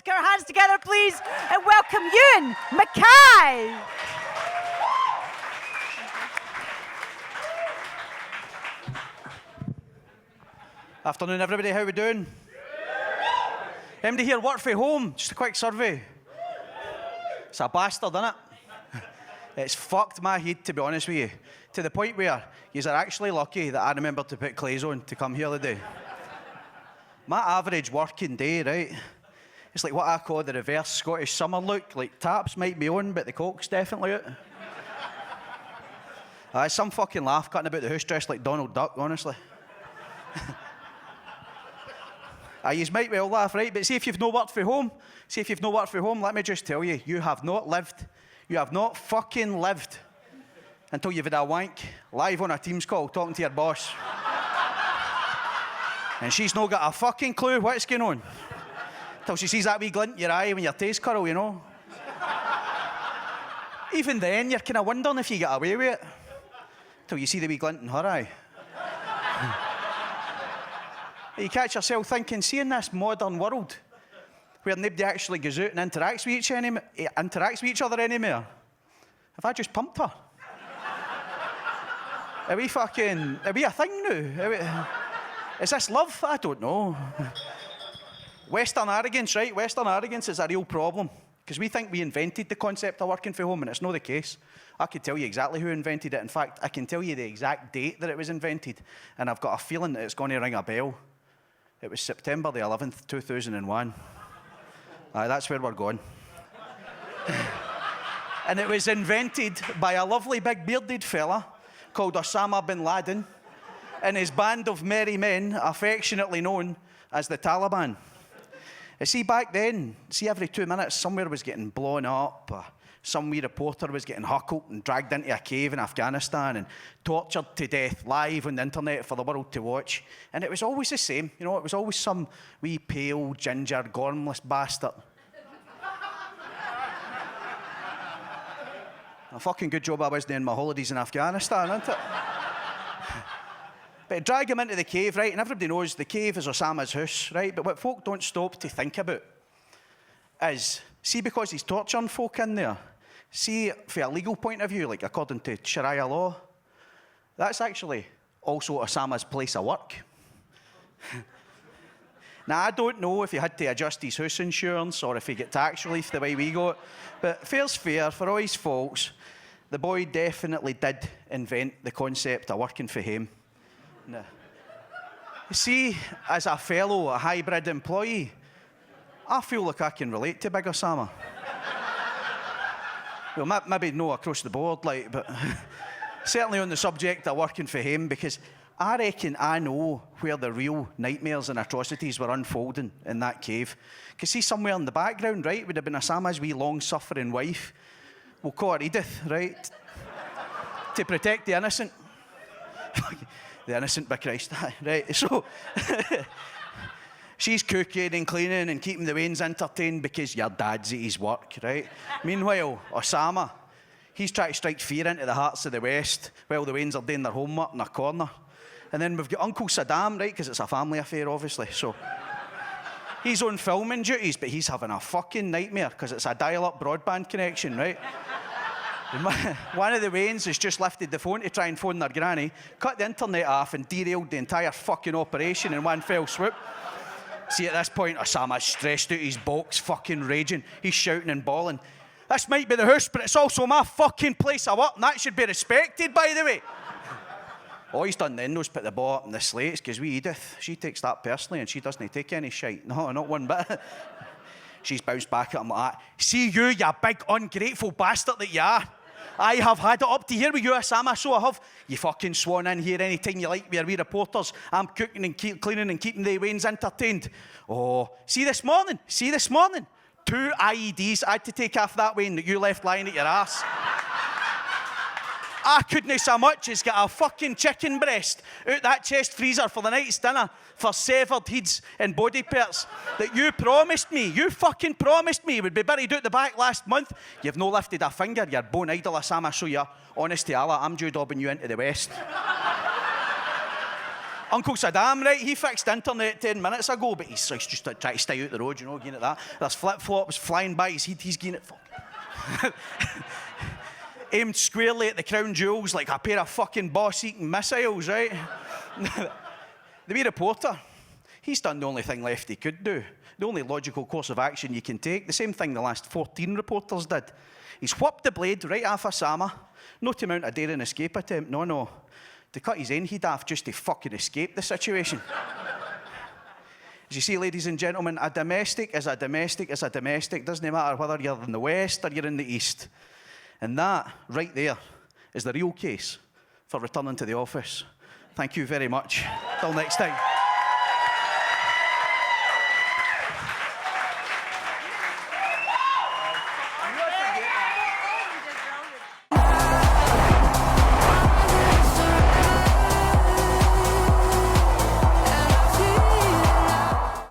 Get our hands together, please, and welcome Ewan, Mckay. Afternoon, everybody. How we doing? Anybody here work from home? Just a quick survey. It's a bastard, isn't it? It's fucked my head, to be honest with you, to the point where yous are actually lucky that I remembered to put clothes on to come here today. My average working day, right? It's like what I call the reverse Scottish summer look. Like, taps might be on, but the coke's definitely out. Some fucking laugh cutting about the house dressed like Donald Duck, honestly. You might well laugh, right? But see if you've no worked from home, let me just tell you, you have not lived. You have not fucking lived until you've had a wank live on a Teams call talking to your boss. And she's not got a fucking clue what's going on. Till she sees that wee glint in your eye when your teeth curl, you know. Even then, you're kind of wondering if you get away with it. Till you see the wee glint in her eye. You catch yourself thinking, see, in this modern world where nobody actually goes out and interacts with each other anymore, have I just pumped her? Are we a thing now? Is this love? I don't know. Western arrogance, right? Western arrogance is a real problem because we think we invented the concept of working from home, and it's not the case. I could tell you exactly who invented it. In fact, I can tell you the exact date that it was invented, and I've got a feeling that it's going to ring a bell. It was September the 11th, 2001. That's where we're going. And it was invented by a lovely big bearded fella called Osama bin Laden and his band of merry men, affectionately known as the Taliban. You see, back then, every 2 minutes somewhere was getting blown up, some wee reporter was getting huckled and dragged into a cave in Afghanistan and tortured to death live on the internet for the world to watch. And it was always the same, you know, it was always some wee pale, ginger, gormless bastard. A fucking good job I was doing my holidays in Afghanistan, isn't it? But drag him into the cave, right? And everybody knows the cave is Osama's house, right? But what folk don't stop to think about is, see, because he's torturing folk in there, see, from a legal point of view, like according to Sharia law, that's actually also Osama's place of work. Now, I don't know if he had to adjust his house insurance or if he got tax relief the way we got, but fair's fair, for all his faults, the boy definitely did invent the concept of working for him. Now, see, as a hybrid employee, I feel like I can relate to Big Osama. Well, maybe no across the board, like, but certainly on the subject of working for him, because I reckon I know where the real nightmares and atrocities were unfolding in that cave. Because see, somewhere in the background, right, would have been Osama's wee long-suffering wife. We'll call her Edith, right? To protect the innocent. The innocent, by Christ, right? So, she's cooking and cleaning and keeping the Waynes entertained because your dad's at his work, right? Meanwhile, Osama, he's trying to strike fear into the hearts of the West while the Waynes are doing their homework in a corner. And then we've got Uncle Saddam, right, because it's a family affair, obviously, so he's on filming duties, but he's having a fucking nightmare because it's a dial-up broadband connection, right? One of the Waynes has just lifted the phone to try and phone their granny, cut the internet off and derailed the entire fucking operation in one fell swoop. See, at this point, Osama's stressed out his box, fucking raging. He's shouting and bawling. This might be the house, but it's also my fucking place of work, and that should be respected, by the way. All he's done then was put the ball up in the slates, because we Edith, she takes that personally, and she doesn't take any shite. No, not one bit. She's bounced back at him like that. See you big ungrateful bastard that you are. I have had it up to here with you, Osama, so I have. You fucking swan in here anytime you like, we're reporters. I'm cooking and cleaning and keeping the Waynes entertained. Oh, see this morning, 2 IEDs I had to take off that Wayne that you left lying at your ass. I couldn't so much as get a fucking chicken breast out that chest freezer for the night's dinner for severed heads and body parts that you fucking promised me would be buried out the back last month. You've no lifted a finger, you're bone idle, Osama, so you're honest to Allah, I'm Jude dobbing you into the West. Uncle Saddam, right, he fixed internet 10 minutes ago, but he's just trying to stay out the road, you know, getting at that. There's flip-flops flying by his head, he's getting it aimed squarely at the crown jewels like a pair of fucking boss-eating missiles, right? The wee reporter, he's done the only thing left he could do. The only logical course of action you can take. The same thing the last 14 reporters did. He's whopped the blade right off Osama. No to mount a daring escape attempt, no. To cut his own head off just to fucking escape the situation. As you see, ladies and gentlemen, a domestic is a domestic is a domestic. Doesn't matter whether you're in the West or you're in the East. And that, right there, is the real case for returning to the office. Thank you very much. Till next time.